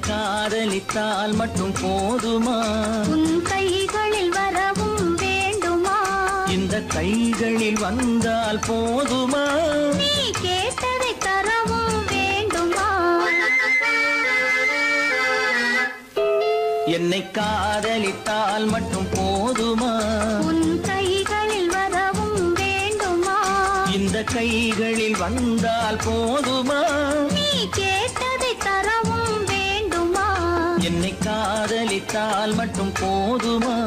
காதலித்தால் மட்டும் போதுமா? உன் கைகளில் வரவும் வேண்டுமா? இந்த கைகளில் வந்தால் போதுமா? நீ கேட்டதை தரவும் வேண்டுமா? என்னை காதலித்தால் மட்டும் போதுமா? உன் கைகளில் வரவும் வேண்டுமா? இந்த கைகளில் வந்தால் போதுமா? நீ கேட்டதை தரவும் வேண்டுமா? என்னை காதலித்தால் மட்டும் போதுமா?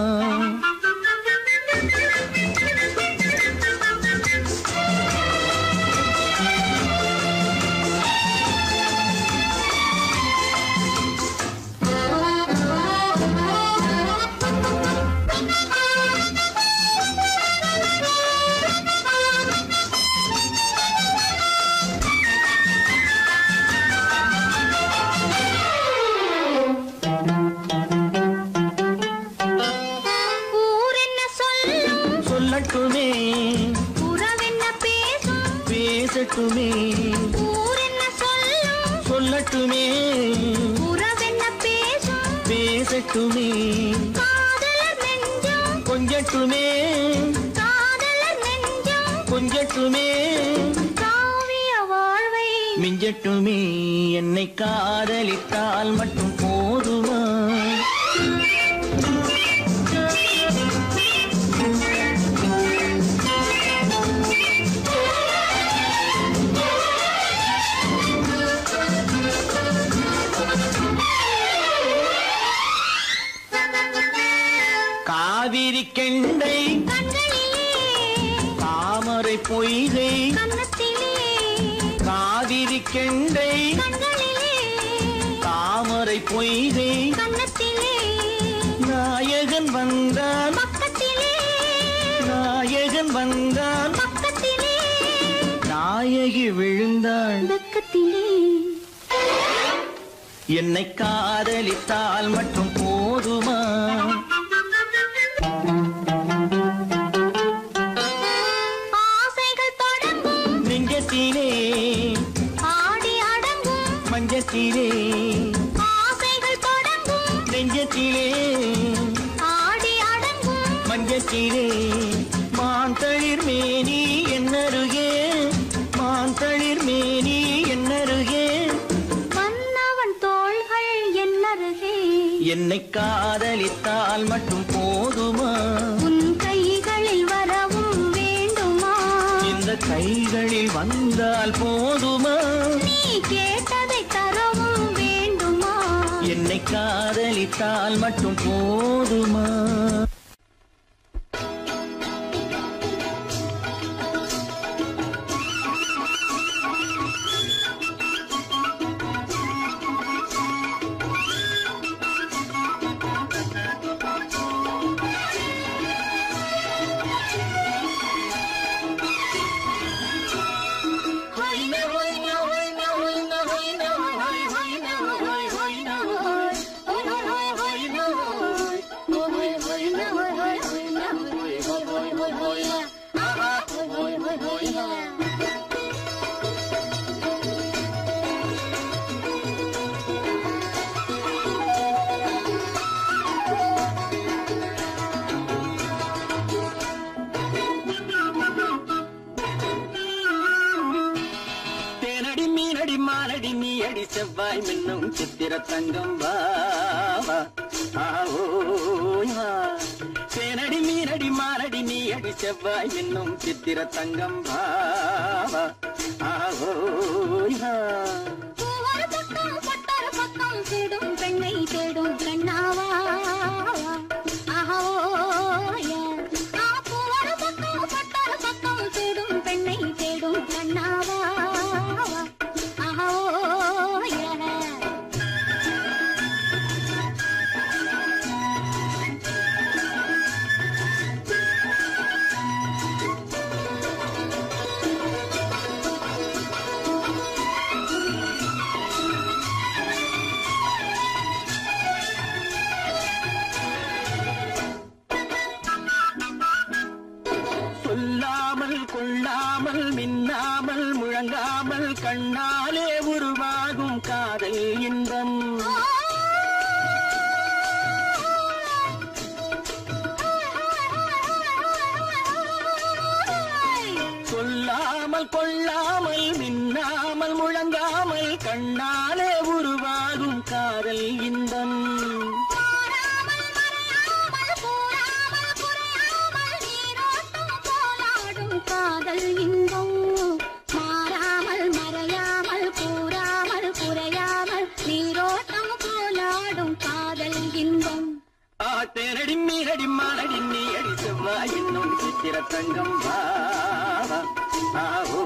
சொல்லட்டுமே உறவென்ன பேசும் பேசட்டுமே, ஊரென்ன சொல்லும் சொல்லட்டுமே உறவென்ன பேசும் பேசட்டுமே, காதலர் நெஞ்சம் கொஞ்சட்டுமே காதலர் நெஞ்சம் கொஞ்சட்டுமே, காவிய வாழ்வை மிஞ்சட்டுமே. என்னை காதலித்தால் மட்டும் போதுமா? காவிரி கெண்டை கண்களிலே தாமரை பொய்கை கன்னத்திலே காவிரி கெண்டை கண்களிலே தாமரை பொய்கை கன்னத்திலே நாயகன் வந்தான் பக்கத்திலே நாயகன் வந்தான் பக்கத்திலே நாயகி விழுந்தாள் பக்கத்திலே. என்னை காதலித்தால் மட்டும் போதுமா? ஆசைகள் தொடங்கும் நெஞ்சத்திலே ஆடி அடங்கும் மஞ்சத்திலே ஆசைகள் தொடங்கும் நெஞ்சத்திலே ஆடி அடங்கும் மஞ்சத்திலே மாந்தளிர் மேனி என்னருகே மாந்தளிர் மேனி என்னருகே மன்னவன் தோள்கள் என்னருகே என்னை காதலித்தால் மட்டும் போதுமா? உன் கைகளில் வரவும் வேண்டுமா? இந்த கைகளில் வந்தால் போதுமா? நீ கேட்டதை தரவும் வேண்டுமா? என்னை காதலித்தால் மட்டும் போதுமா? தேனடி மீனடி மானடி நீ அடி செவ்வாய் மின்னும் சித்திர தங்கம் வாவா ஆவோயா. தேனடி மீனடி மானடி நீ அடி செவ்வாய் மின்னும் சித்திர தங்கம் வாவா ஆவோயா. பூவர பக்கம் பட்டர பக்கம் தேடும் பெண்ணை தேடும் கண்ணாவா ஆஹோயா. பூவர பக்கம் பட்டர பக்கம் தேடும் பெண்ணை தேடும் கண்ணாவா ஆஹோயா. சொல்லாமல் கொள்ளாமல் மின்னாமல் முழங்காமல் கண்ணாலே உருவாகும் காதல் இன்பம். கொள்ளாமல் மின்னாமல் முழங்காமல் கண்ணாலே உருவாகும் காதல் இன்பம் மாறாமல் மறையாமல் கூறாமல் குறையாமல் நீரோட்டம் போலாடும் காதல் இன்பம் மாறாமல் மறையாமல் கூறாமல் குறையாமல் நீரோட்டம் போலாடும் காதல் இன்பம் தேனடி மீனடி மானடி நீ அடி செவ்வாய் என்னும் சித்திர தங்கம் பாவா ஆவோ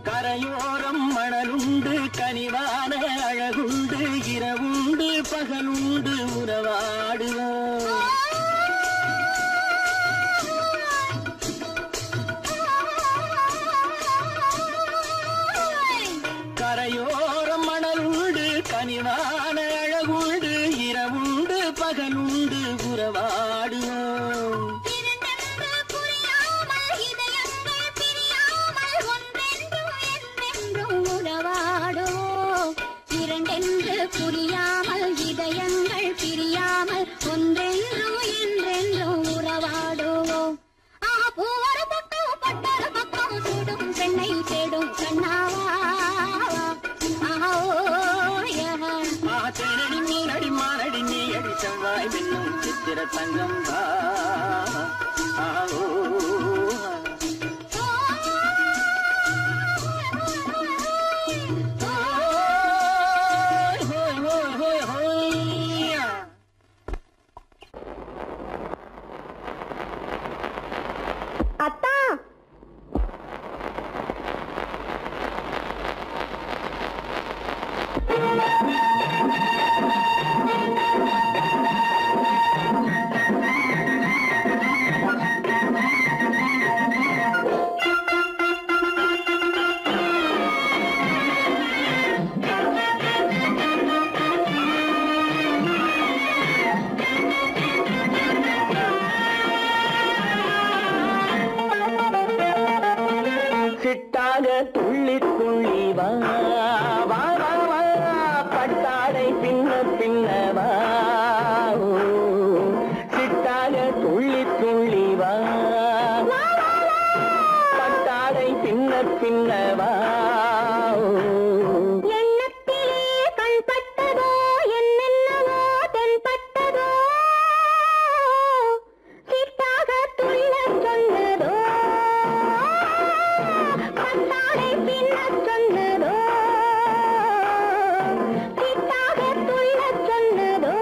கரையோரம் மணலுண்டு கனிவான அழகுண்டு இரவுண்டு பகலுண்டு உறவாடுவோம் கரையோரம் மணலுண்டு கனிவான அழகுண்டு இரவுண்டு பகலுண்டு உறவாடுவோம் புரியாமல் இதயங்கள் பிரியாமல் ஒன்றென்றும் என்றென்றும் உறவாடுவோம் பூவர பக்கம் பட்டர பக்கம் சுடும் பெண்ணை தேடும் கண்ணாவா தேனடி மீனடி மானடி நீ அடி செவ்வாய் என்னும் சித்திர தங்கம் ஆவோ அத்தா சிட்டாக துள்ளி துள்ளி வா வா வா வா பட்டாடை பின்ன பின்னவா சிட்டாக துள்ளி துள்ளி வா பட்டாடை பின்ன பின்னவா எண்ணத்திலே கண்பட்டதோ என்னென்னவோ தென்பட்டதோ சிட்டாக துள்ள சொன்னதோ பட்டாடை பின்ன சொன்னதோ சிட்டாக துள்ள சொன்னதோ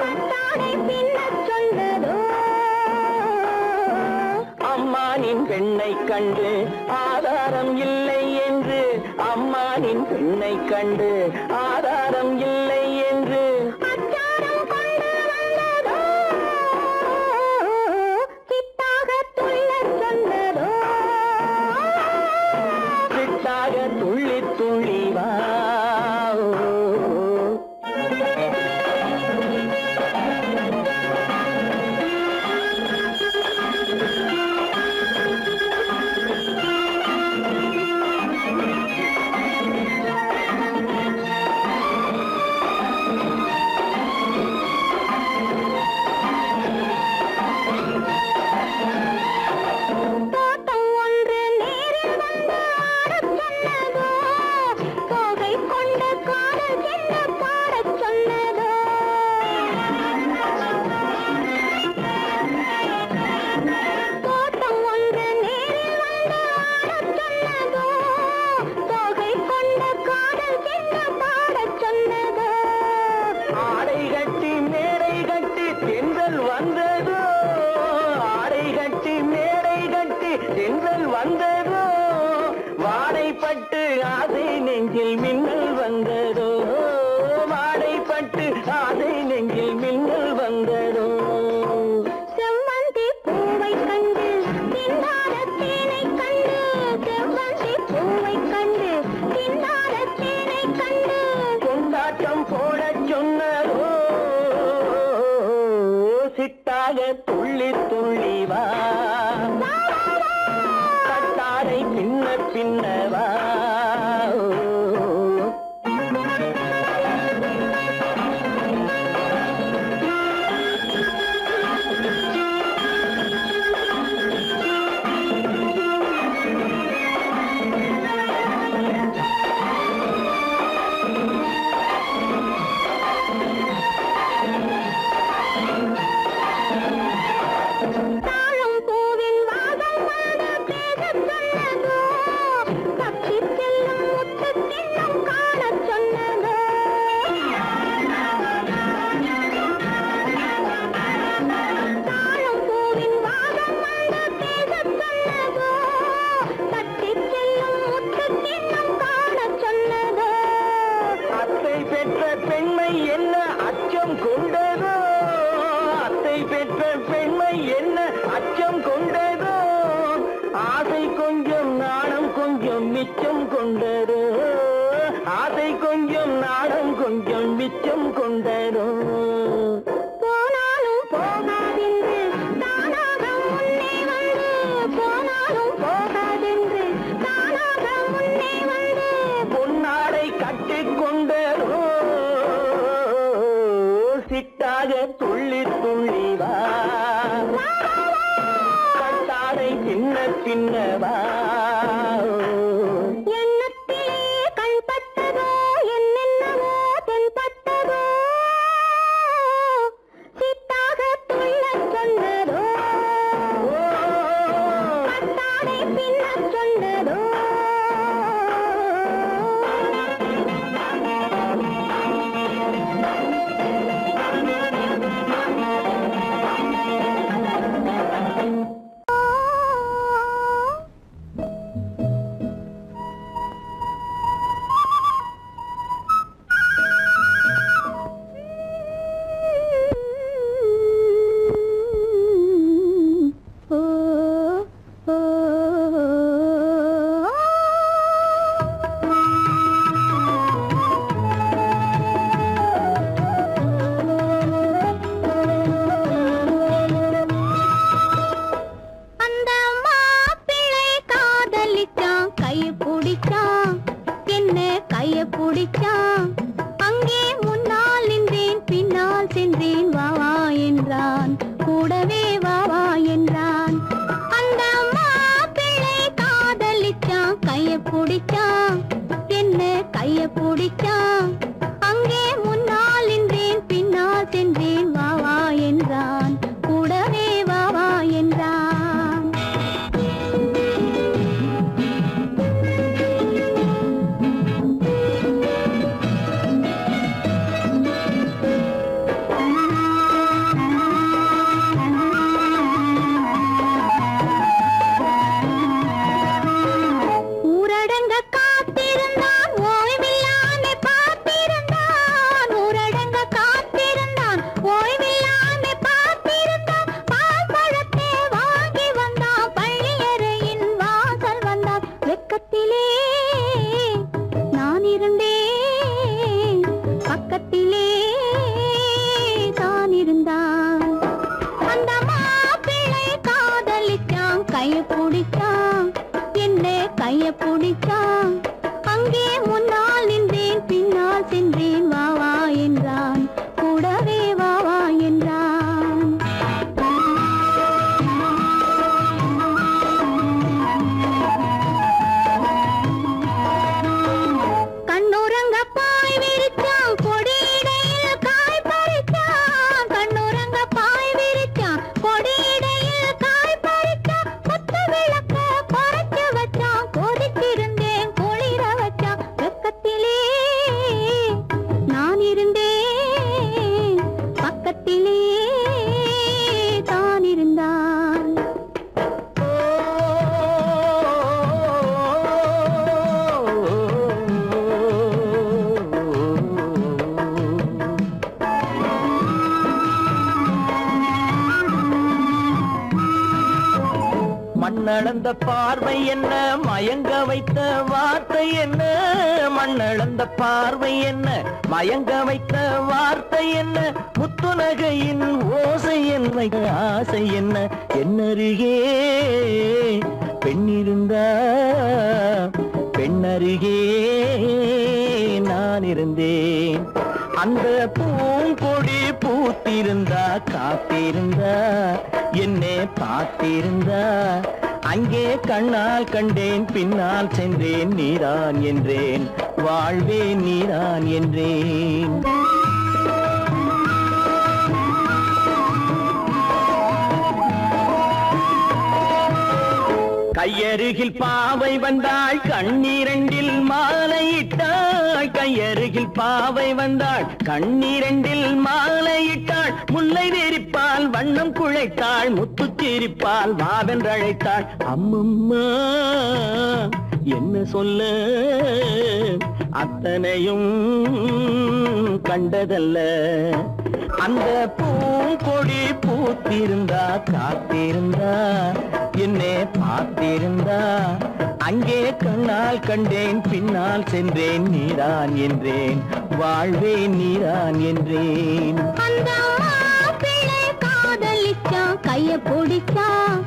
பட்டாடை பின்ன சொன்னதோ அம்மானின் பெண்ணை கண்டு ஆதாரம் இல்லை என்று அம்மானின் பெண்ணை கண்டு ஆதாரம் இல்லை என்று அச்சாரம் கொண்டு வந்ததோ சிட்டாக துள்ள சொன்னதோ சிட்டாக துள்ளி துள்ளி வா துள்ளி துள்ளி வா கட்டாரை பின்ன பின்னவா மிச்சம் கொண்டரோ ஆசை கொஞ்சம் நாடம் கொஞ்சம் மிச்சம் கொண்டரோ போனாலும் போகாதென்று தானாக முன்னே வந்து போனாலும் போகாதென்று தானாக முன்னே வந்து பொன்னாடை கட்டிக்கொண்டரோ சிட்டாக துள்ளி துள்ளி வா கட்டாடை சின்ன சின்னவா கொதிச்சிருந்தேன் மண்ணளந்த பார்வை என்ன மயங்க வைத்த வார்த்தை என்ன மண்ணளந்த பார்வை என்ன மயங்க வைத்த வார்த்தை என்ன முத்துநகையின் ஓசை என்ன ஆசை என்ன என்னருகே பெண்ணிருந்தா பெண்ணருகே நான் இருந்தேன் அந்த பூங்கொடி பூத்திருந்தா காத்திருந்தா என்னை பார்த்திருந்தா அங்கே கண்ணால் கண்டேன் பின்னால் சென்றேன் நீதான் என்றேன் வாழ்வே நீதான் என்றேன் கையருகில் பாவை வந்தாள் கண்ணீரண்டில் மாலையிட்டாள் கையருகில் பாவை வந்தாள் கண்ணீரண்டில் மாலையிட்டாள் முல்லை வேரிப்பால் வண்ணம் குழைத்தாள் முத்து சிரிப்பால் வாவென்றழைத்தாள் அம்மம்மா என்ன சொல்ல அத்தனையும் கண்டதல்ல அந்த பூங்கொடி பூத்திருந்தா காத்திருந்தா என்னை பார்த்திருந்தா அங்கே கண்ணால் கண்டேன் பின்னால் சென்றேன் நீதான் என்றேன் வாழ்வே நீதான் என்றேன் அந்த மாப்பிள்ளை காதலிச்சான் கைய பிடிச்சான்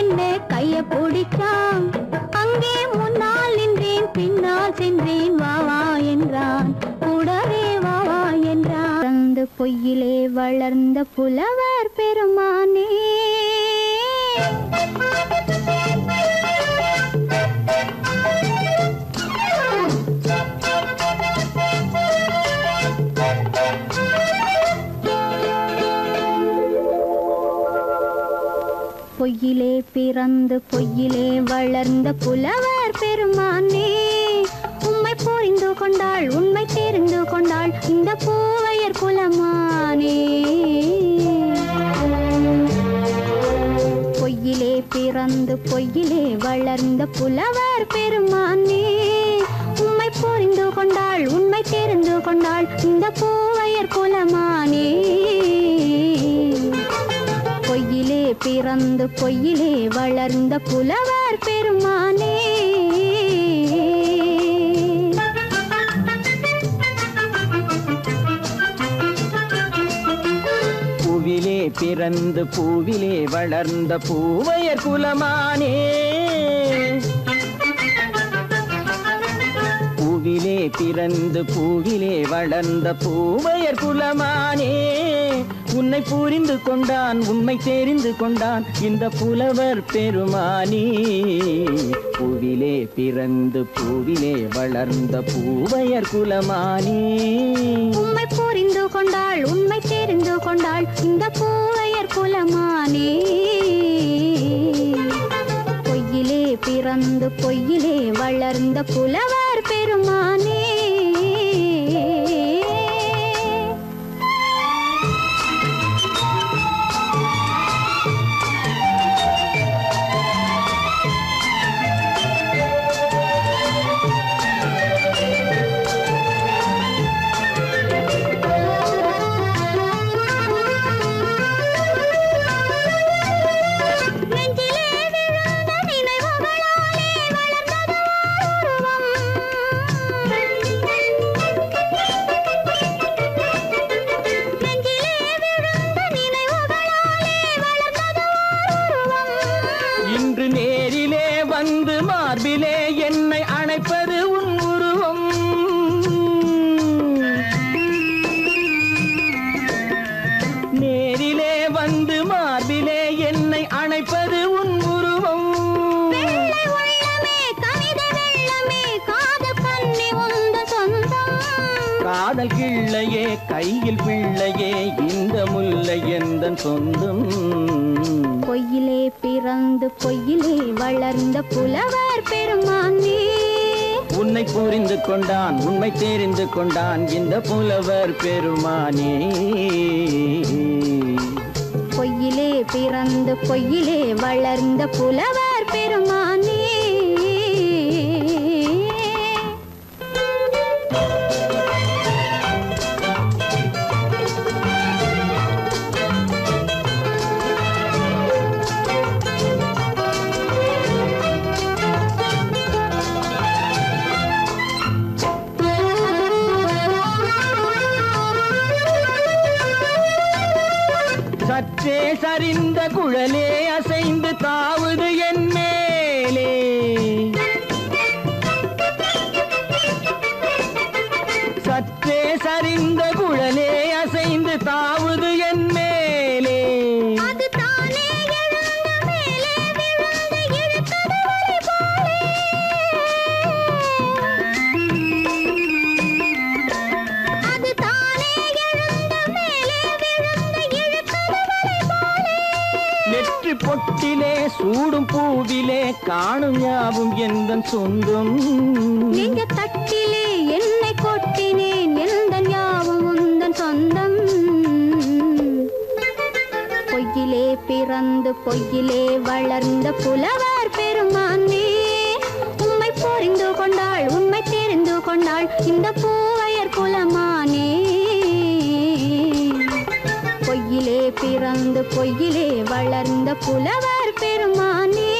என்ன கைய பிடிச்சான் அங்கே முன்னால் நின்றேன் பின்னால் சென்றேன் வா வா என்றான் கூடவே வா வா என்றான் பொய்யிலே வளர்ந்த புலவர் பெருமானே பொய்யிலே பிறந்து பொய்யிலே வளர்ந்த புலவர் பெருமானே உம்மை புரிந்து கொண்டாள் உண்மை தெரிந்து கொண்டாள் இந்த பூவையர் குலமானே பொய்யிலே பிறந்து பொய்யிலே வளர்ந்த புலவர் பெருமானே உம்மை புரிந்து கொண்டாள் உண்மை தெரிந்து கொண்டாள் இந்த பூவையர் குலமானே பொய்யிலே பிறந்து பொய்யிலே வளர்ந்த புலவர் பெருமானே பூவிலே பிறந்து பூவிலே வளர்ந்த பூவையர் குலமானே பூவிலே பிறந்து பூவிலே வளர்ந்த பூவையர் குலமானே உன்னை புரிந்து கொண்டான் உண்மை தெரிந்து கொண்டான் இந்த புலவர் பெருமானே பூவிலே பிறந்து பூவிலே வளர்ந்த பூவையர் குலமானே உம்மை புரிந்து கொண்டாள் உண்மை தெரிந்து கொண்டாள் இந்த பூவையர் குலமானே பொய்யிலே பிறந்து பொய்யிலே வளர்ந்த புலவர் பெருமானே மார்பிலே என்னை அணைப்பது உன் உருவம் நேரிலே வந்து மார்பிலே என்னை அணைப்பது உன் உருவம் காதல் கிள்ளையே கையில் பிள்ளையே இந்த முல்லை எந்தன் சொந்தம் பொய்யிலே பிறந்து பொய்யிலே வளர்ந்த புலவர் பெருமானே உன்னை புரிந்து கொண்டான் உண்மை தெரிந்து கொண்டான் இந்த புலவர் பெருமானே பொய்யிலே பிறந்து பொய்யிலே வளர்ந்த புலவர் பெருமானே குழலே அசைந்து தாவுது என் மேலே சற்றே சரிந்த குழலே அசைந்து தாவுது என் மேலே அது தானே எழுந்த மேலே விழுந்து இழுத்தது வலை போலே அது தானே எழுந்த மேலே விழுந்து இழுத்தது வலை போலே நெற்றி பொட்டிலே சூடும் பூவிலே காணும் யாவும் எந்தன் சொந்தம் நெஞ்ச தட்டிலே என்னை கொட்டினேன் எந்தன் யாவும் உந்தன் சொந்தம் பொய்யிலே பிறந்து பொய்யிலே வளர்ந்த புலவர் பெருமானே உம்மை புரிந்து கொண்டாள் உண்மை தெரிந்து கொண்டாள் இந்த பூவையர் குலமானே பொய்யிலே பிறந்து பொய்யிலே வளர்ந்த புலவர் பெருமானே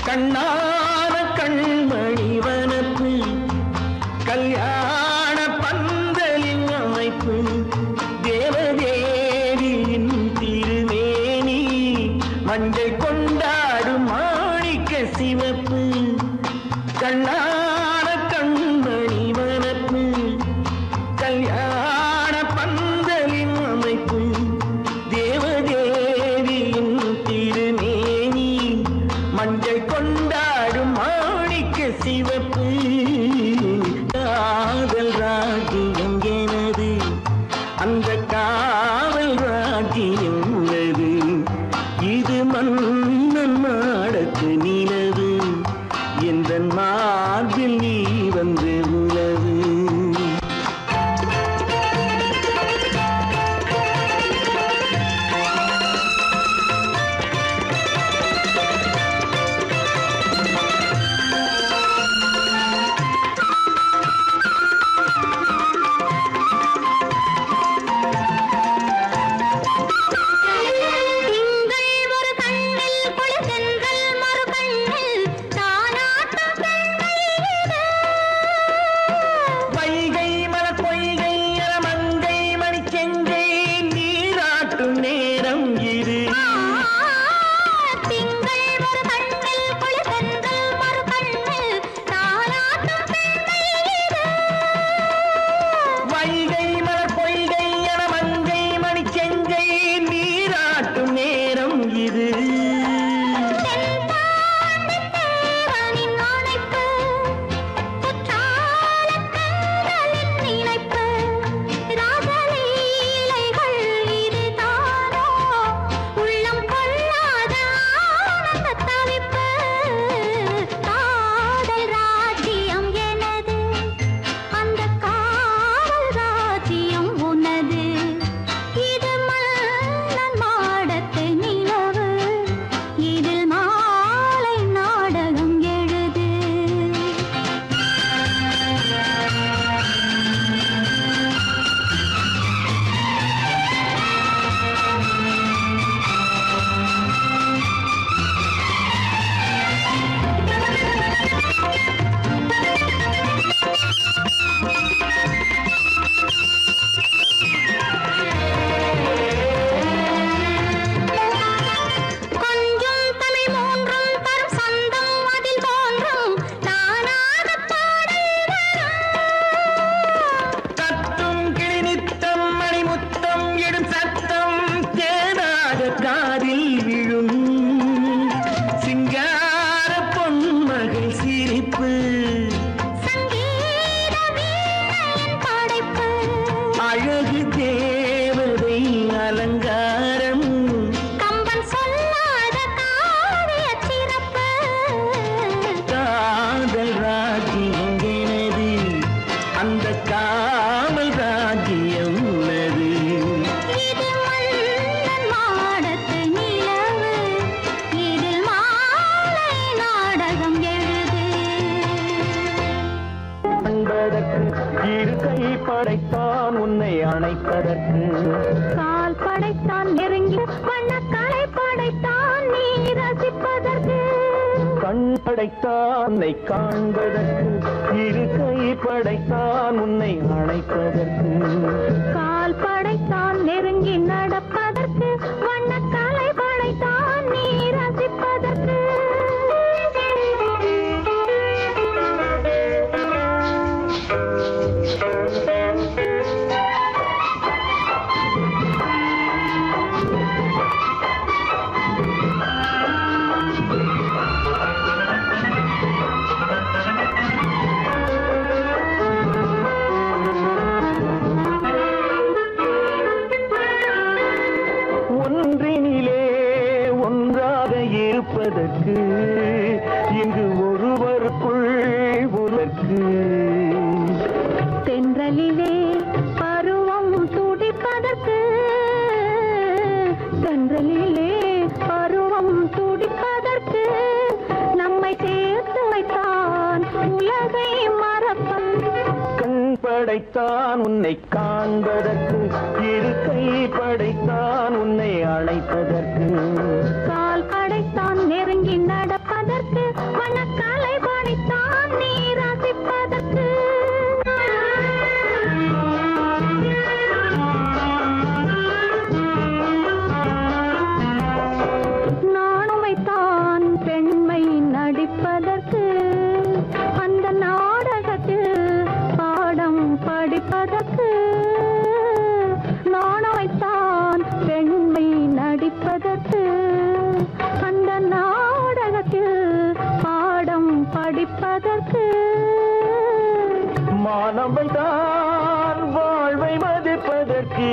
கண்ணான கண்மணி வனப்பு கல்யாண பந்தலின் அமைப்பு தேவதேவியின் திருமேனி மஞ்சள் கொண்டாடும் மாணிக்க சிவப்பு கண்ணான கண்மணி வனப்பு கல்யாண பந்தலின் அமைப்பு தேவதேவியின் திருமேனி மஞ்சள் கொண்டாடும் மாணிக்க சிவப்பு காதல் ராஜ்யம் எனது அந்த காவல் ராஜ்யம் உள்ளது இது மன்னன் மாடத்து நிலவு எந்த மார்பில் நீ வந்து உலவு அழகு தேவதை அலங்காரம் கம்பன் சொல்லாத காவிய சிறப்பு காதல் ராஜ்யம் எனது அந்த காவல் ராஜ்யம் உள்ளது இது மன்னன் மாடத்து நிலவு இதில் மாலை நாடகம் எழுது அன்பதற்கு இரு கை படைத்தான் உன்னை அணைப்பதற்கு கால் படைத்தான் நெருங்கி வண்ணக்கலை படைத்தான் நீ ரசிப்பதற்கு கண் படைத்தான் உன்னை காண்பதற்கு இரு கை படைத்தான் உன்னை அணைப்பதற்கு கால் படைத்தான் நெருங்கி நடப்பதற்கு வண்ணக்கலை படைத்தான் நீ ரசிப்பதற்கு ஒன்றினிலே ஒன்றாக இருப்பதற்கு இங்கு ஒருவருக்குள் ஒருவருக்கு தென்றலிலே பருவம் துடிப்பதற்கு தென்றலிலே பருவம் துடிப்பதற்கு நம்மை சேர்த்து வைத்தான் உலகை மறப்பன் கண் படைத்தான் உன்னை காண்பதற்கு இரு கை படைத்தான் உன்னை அழைப்பதற்கு கால் படைத்தான் நெருங்கி நடப்பதற்கு வண்ணக்கலை படைத்தான் நீ ரசிப்பதற்கு நானுமைத்தான் பெண்மை நடிப்பதற்கு அந்த நாடகத்தில் பாடம் படிப்பதற்கு நானுமைத்தான் பெண்மை நடிப்பதற்கு அந்த நாடகத்தில் பாடம் படிப்பதற்கு மானவைதான் வாழ்வை மதிப்பதற்கு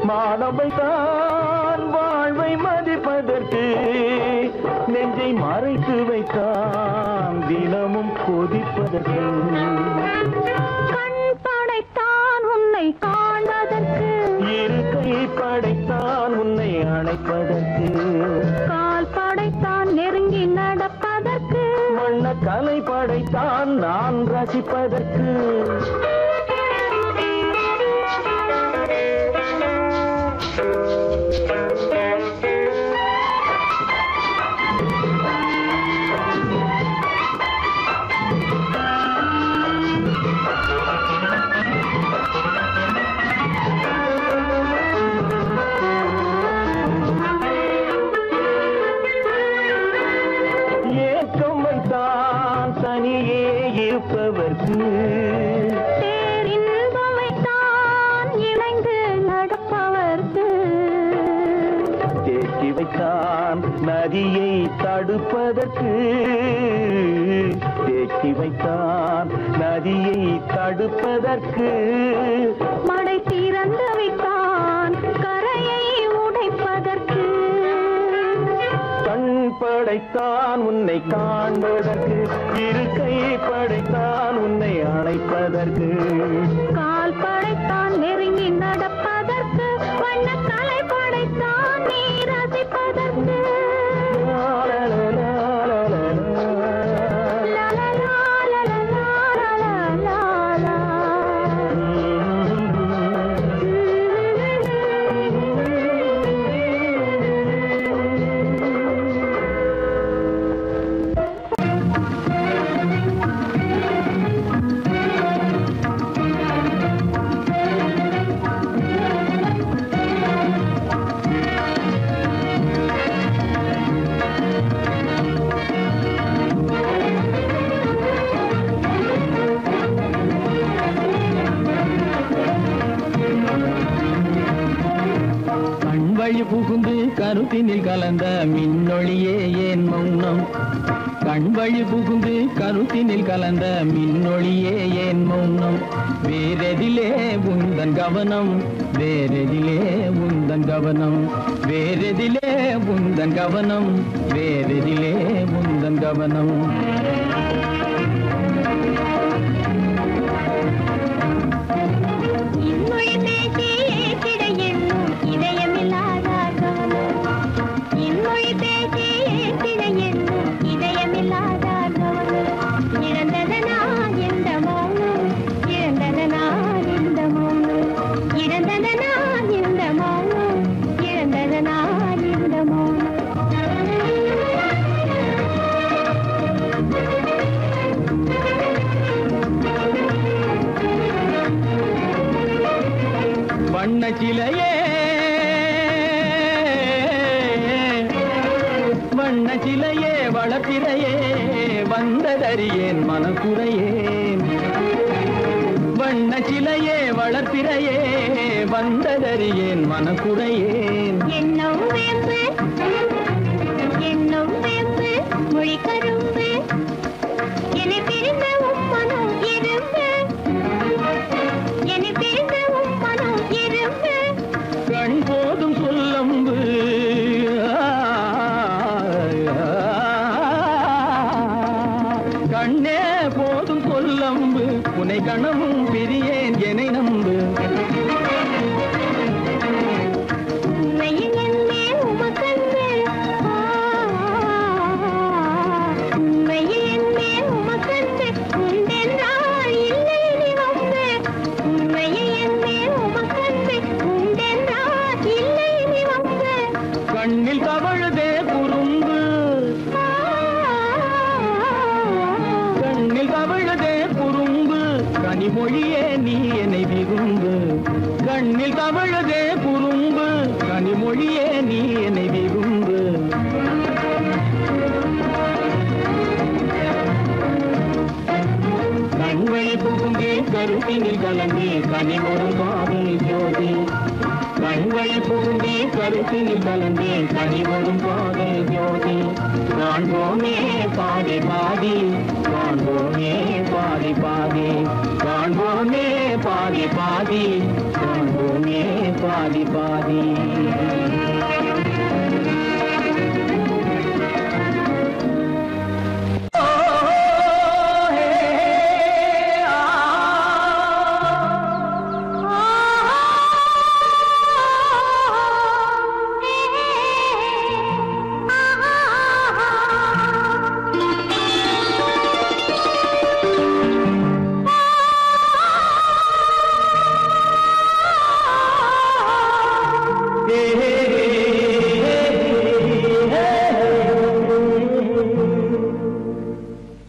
மானவைதான் வாழ்வை மதிப்பதற்கு நெஞ்சை மறைத்து வைத்தான் தினமும் கொதிப்பதற்கு கண் படைத்தான் உன்னை காண்பதற்கு இரு கை படைத்தான் உன்னை அணைப்பதற்கு கால் படைத்தான் நெருங்கி நடப்பதற்கு வண்ண கலை படைத்தான் நான் ரசிப்பதற்கு ஏக்கம் வைத்தான் தனியே இருப்பவர்க்கு பேரின்பமைத்தான் இணைந்து நடப்பவர்க்கு தேக்கி வைத்தான் நதியை தடுப்பதற்கு தேக்கி வைத்தான் நதியை தடுப்பதற்கு மடை திறந்து வைத்தான் கரையை உடைப்பதற்கு கண் படைத்தான் உன்னை காண்பதற்கு இரு கை படைத்தான் உன்னை அணைப்பதற்கு கால் படைத்தான் நெருங்கி நடப்பதற்கு வண்ணக்கலை படைத்தான் நீ ரசிப்பதற்கு வழி புகுந்து கருத்தினில் கலந்த மின்னொளியே ஏன் மௌனம் கண் வழி புகுந்து கருத்தினில் கலந்த மின்னொளியே ஏன் மௌனம் வேறெதிலே உந்தன் கவனம் வேறெதிலே உந்தன் கவனம் வேறெதிலே உந்தன் கவனம் வேறெதிலே உந்தன் கவனம் வண்ணச்சிலையே வண்ணச்சிலையே வளர்த்திரையே வந்ததறியேன் மனக்குறையேன் வண்ணச்சிலையே வளர்த்திரையே வந்ததறியேன் மனக்குறையேன் என்னும் வேம்பு மொழி கரும்பு என்னை பிரிந்த உம்மனம் இரும்பு என்னை பிரிந்த உம்மனம் இரும்பு கண் போதும் சொல்லம்பு கண்ணே போதும் சொல்லம்பு உனை கணமும் பிரியேன் என்னை நம்பு கண்ணில் தவழுதே குறும்பு கண்ணில் தவழுதே குறும்பு கனிமொழியே நீ என்னை விரும்பு கண்ணில் தவழுதே குறும்பு கனிமொழியே நீ என்னை விரும்பு கண்வழி புகுந்தே கருத்தினில் கலந்தே கனிமொரு காதல் ஜோதி கண்வழி புகுந்தே கருத்தினில் கலந்தே கனிவரும் காதல் ஜோதி காண்போமே பாதி பாதி காண்போமே பாதி பாதி காண்போமே பாதி பாதி காண்போமே பாதி பாதி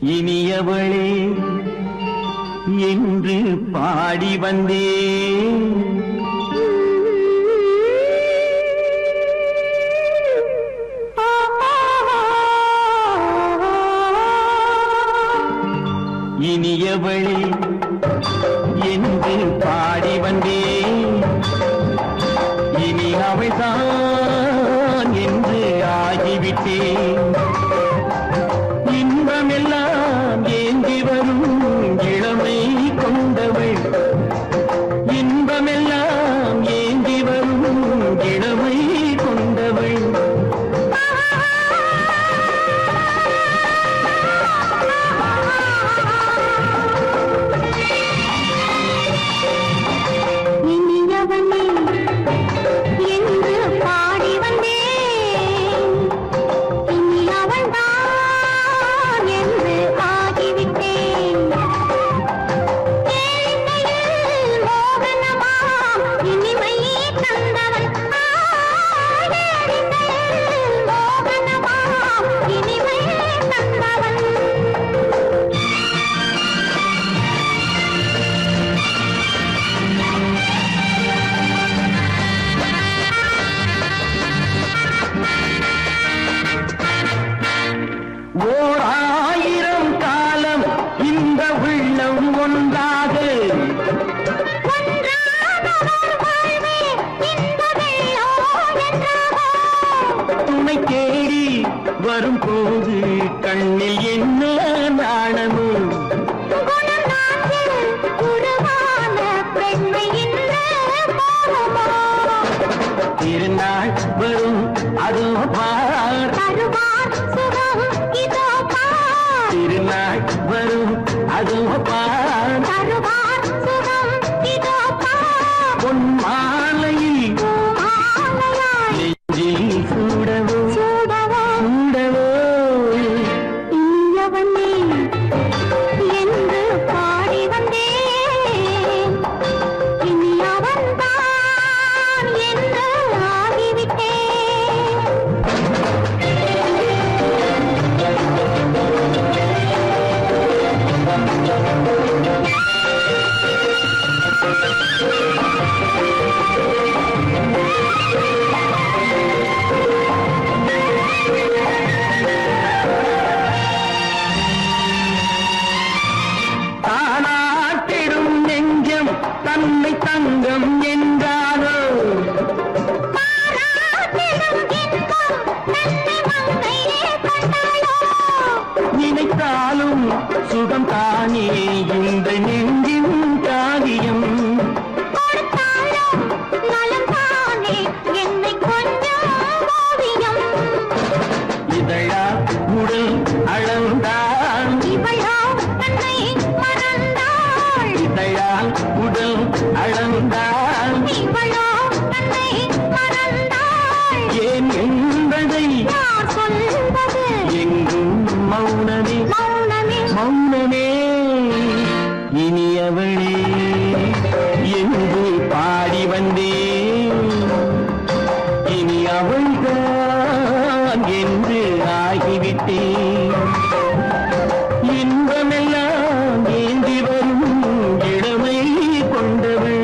இனியவளே என்று பாடி வந்தேன் இனியவளே என்று பாடி வந்தேன் இனி அவள்தான் என்று ஆகிவிட்டேன் இன்பமெல்லாம் ஏந்தி வரும் இளமை கொண்டவள் இன்பமெல்லாம் ஏந்தி வரும் இளமை கொண்டவள் வரும் போது கண்ணில் என் சுகம் என்றாரோ நினைத்தாலும் சுகம் தானே இந்த நெஞ்சின் காரியம் இதழா உடல் அளந்தாள் இதழால் உடல் அளந்தாள் ஏன் என்பதை எங்கும் மௌனமே மௌனமே இனியவளே என்று பாடி வந்தேன் இனி அவள்தான் என்று ஆகிவிட்டேன் இன்பமெல்லாம் ஏந்தி வரும் இளமை கொண்டவள்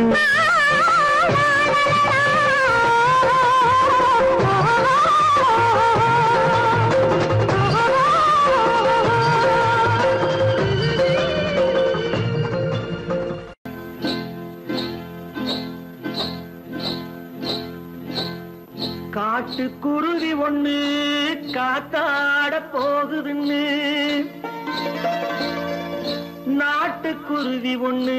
காட்டுக்குருவி ஒண்ணு காத்தாட போகுதுன்னு நாட்டுக்குருவி ஒண்ணு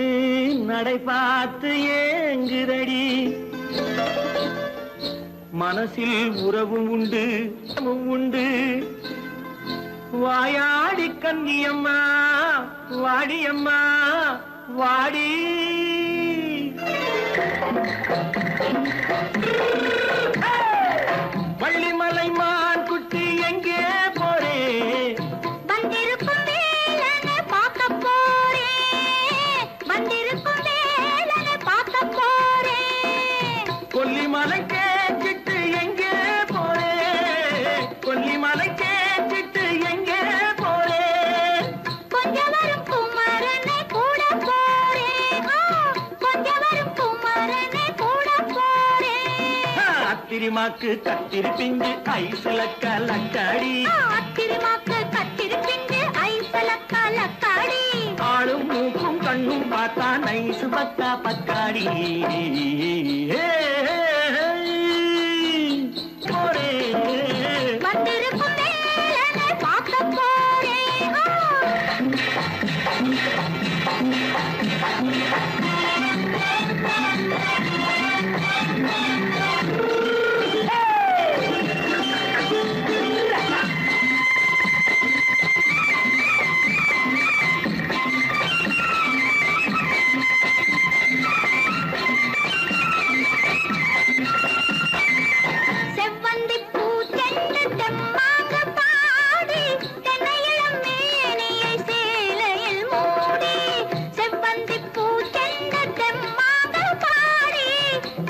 நடை பார்த்து ஏங்குதடி மனசில் உறவும் உண்டு உண்டு வாயாடி கன்னியம்மா வாடியம்மா வாடி வள்ளிமலை மான் குட்டி எங்கே போறே வந்திருக்கும் வேலனை பார்க்க போறேன் வந்திருக்கும் வேலனை பார்க்க போறேன் கொல்லிமலை கேட்டுட்டு எங்கே போறே கொல்லிமலை கேட்டுட்டு எங்கே போறே கொஞ்சம் வரும் குமரனை கூட போறேன் கொஞ்சம் வரும் குமரனை கூட போறேன் அத்திரிமாக்கு கத்திரி பிஞ்சு ஐசுல கலக்காடி அத்திரிமாக்கு கத்திரி பிஞ்சு ஐசுல கலக்காடி ஆளும் மூக்கும் கண்ணும் பார்த்தா நைசு பக்கா பக்காடி போரே வந்திருக்கும் வேலனை பார்க்க போறேன் செவ்வந்தி பூ தென்று தெம்மாக பாடி தென்னையிளம் மேனியை சேலையில் மூடி செவ்வந்தி பூ தென்று தெம்மாக பாடி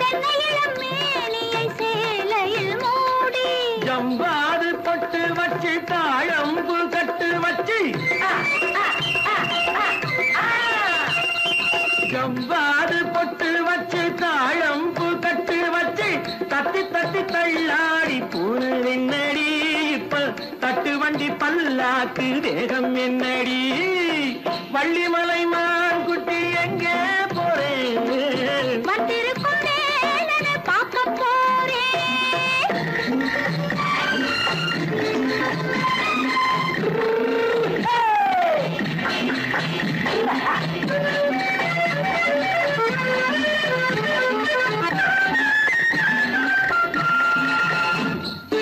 தென்னையிளம் மேனியை சேலையில் மூடி ஜம்பாது பொட்டு வச்சு தாழம்பு கட்டு வச்சு ஜம்பாது பொட்டு வச்சு தாழம்பு கட்டு வச்சு தட்டி தட்டி தள்ளாடி பூனு என்னடி இப்ப தட்டு வண்டி பல்லாக்கு தேகம் என்னடி வள்ளிமலை மான் குட்டி எங்கே போறேன் வந்திருக்கும் வேலனை பார்க்க போறேன்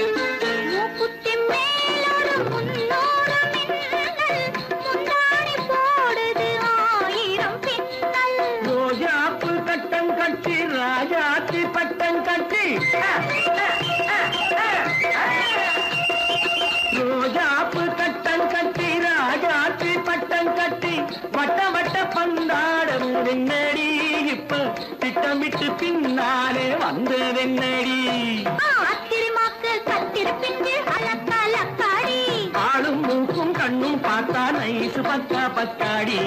மூக்குத்தி மேலோடு முன்னோடு மின்னல் முந்தாணி போடுது ஆயிரம் பின்னல் ரோஜாப்பு கட்டம் கட்டி ராஜாத்தி பட்டம் கட்டி ரோஜாப்பு கட்டம் கட்டி ராஜாத்தி பட்டம் கட்டி வட்ட வட்ட பந்தாடம் என்னடி இப்ப திட்டமிட்டு பின்னாலே வந்ததென்னடி அத்திரிமாக்கு கத்திரி பிஞ்சு அலக்காடி ஆளும் மூக்கும் கண்ணும் பார்த்தா நைசு பக்கா பக்காடி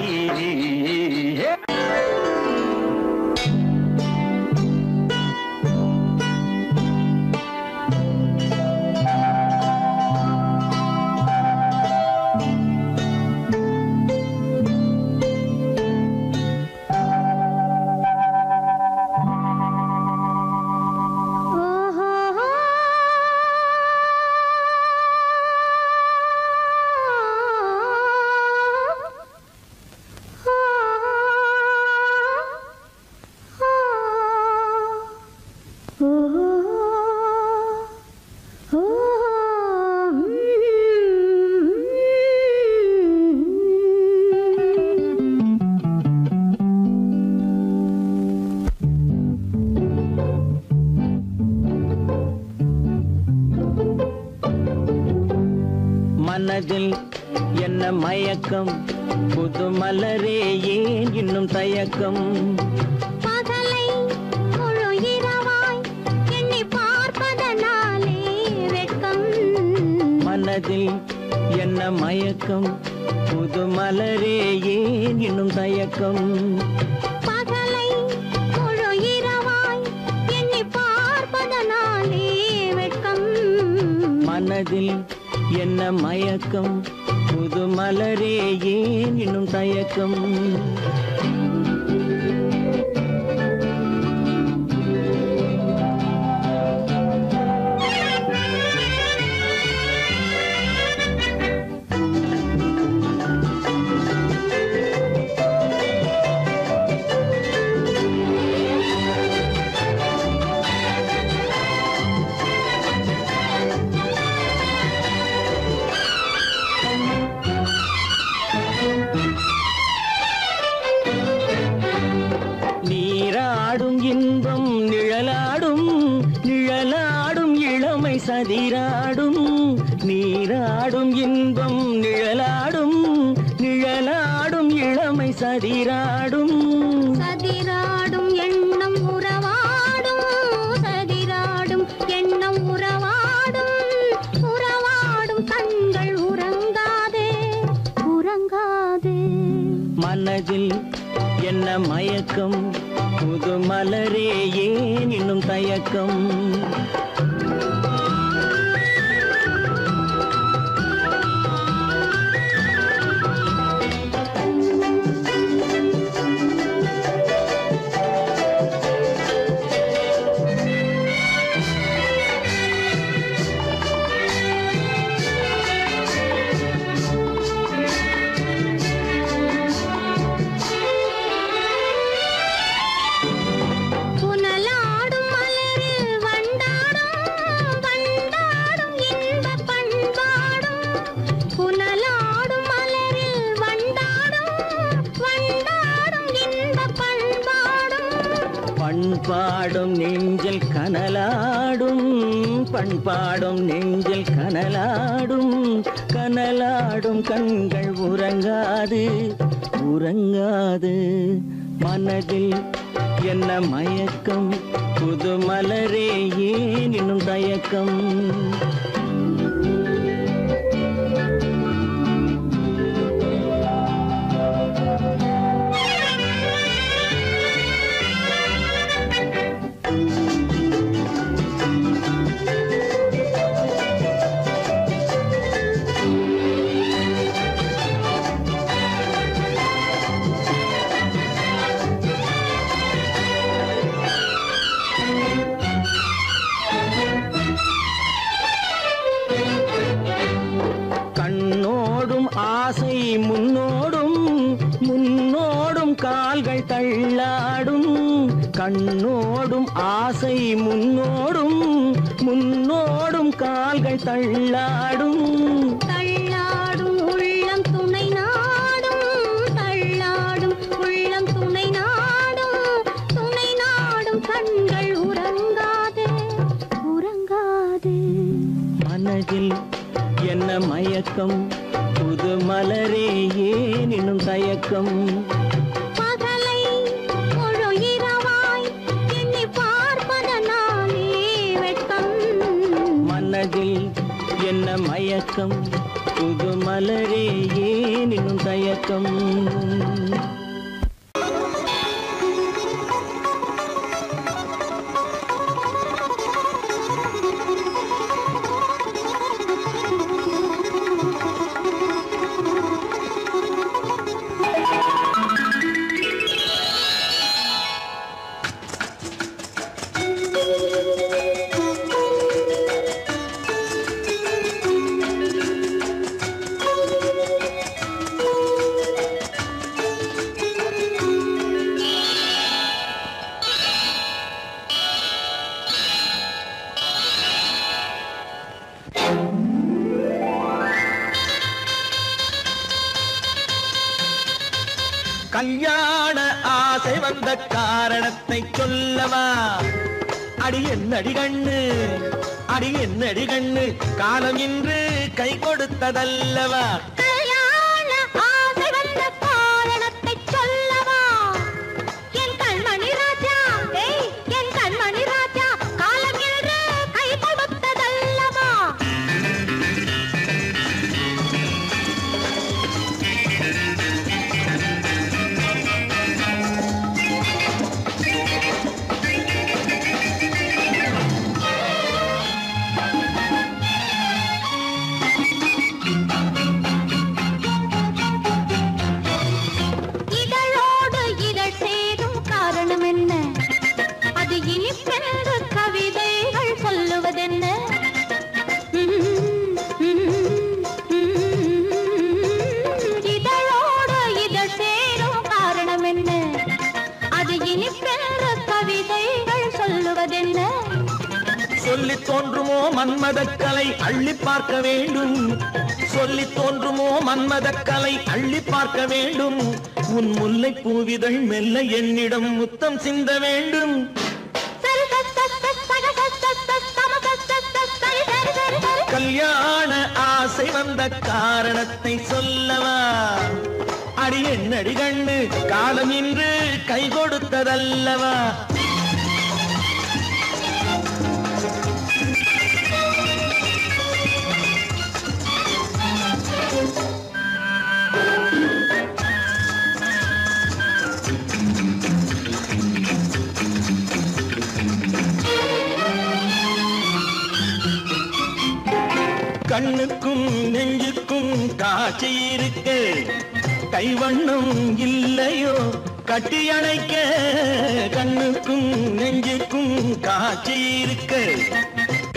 மயக்கம் புது மலரே ஏன் இன்னும் தயக்கம் பகலை முழு இரவாய் எண்ணி பார்ப்பதனாலே வெட்கம் மனதில் என்ன மயக்கம் புது மலரே ஏன் இன்னும் தயக்கம் பகலை முழு இரவாய் எண்ணி பார்ப்பதனாலே வெட்கம் மனதில் என்ன மயக்கம் புது மலரே ஏன் இன்னும் தயக்கம் நீராடும் இன்பம் நிழலாடும் நிழலாடும் இளமை சதிராடும் நீராடும் இன்பம் நிழலாடும் நிழலாடும் இளமை சதிராடும் சதிராடும் எண்ணம் உறவாடும் சதிராடும் எண்ணம் உறவாடும் உறவாடும் கண்கள் உறங்காதே உறங்காதே மனதில் என்ன மயக்கம் புது மலரே ஏன் இன்னும் தயக்கம் புனலாடும் மலரில் வண்டாடும் வண்டாடும் இன்பப் பண்பாடும் புனலாடும் மலரில் வண்டாடும் வண்டாடும் இன்பப் பண்பாடும் பண்பாடும் நெஞ்சில் கனலாடும் பண்பாடும் நெஞ்சில் கனலாடும் கனலாடும் கண்கள் உறங்காது உறங்காது மனதில் என்ன மயக்கம் புது மலரே ஏன் இன்னும் தயக்கம் கண்ணோடும் ஆசை முன்னோடும் முன்னோடும் கால்கள் தள்ளாடும் கண்ணோடும் ஆசை முன்னோடும் முன்னோடும் கால்கள் தள்ளாடும் தள்ளாடும் உள்ளம் துணை நாடும் தள்ளாடும் உள்ளம் துணை நாடும் கண்கள் உறங்காதே உறங்காதே மனதில் என்ன மயக்கம் புது மலரே ஏன் இன்னும் தயக்கம் பகலை முழு இரவாய் எண்ணி பார்ப்பதனாலே வெட்கம் மனதில் என்ன மயக்கம் புது மலரே ஏன் இன்னும் தயக்கம் கல்யாண ஆசை வந்த காரணத்தை சொல்லவா? அடி என்னடி கண்ணு, அடி என்னடி கண்ணு, காலம் இன்று கை கொடுத்ததல்லவா? கல்யாண சொல்லி தோன்றுமோ மன்மதக்கலை அள்ளி பார்க்க வேண்டும் சொல்லி தோன்றுமோ மன்மதக்கலை அள்ளி பார்க்க வேண்டும் உன் முல்லை பூவிதழ் மெல்ல என்னிடம் முத்தம் சிந்த வேண்டும் கல்யாண ஆசை வந்த காரணத்தை சொல்லவா அடி என்னடி கண்ணு காலம் இன்று கை கொடுத்ததல்லவா கண்ணுக்கும் நெஞ்சுக்கும் காட்சி இருக்கு கைவண்ணம் இல்லையோ கட்டி அணைக்க கண்ணுக்கும் நெஞ்சுக்கும் காட்சி இருக்கு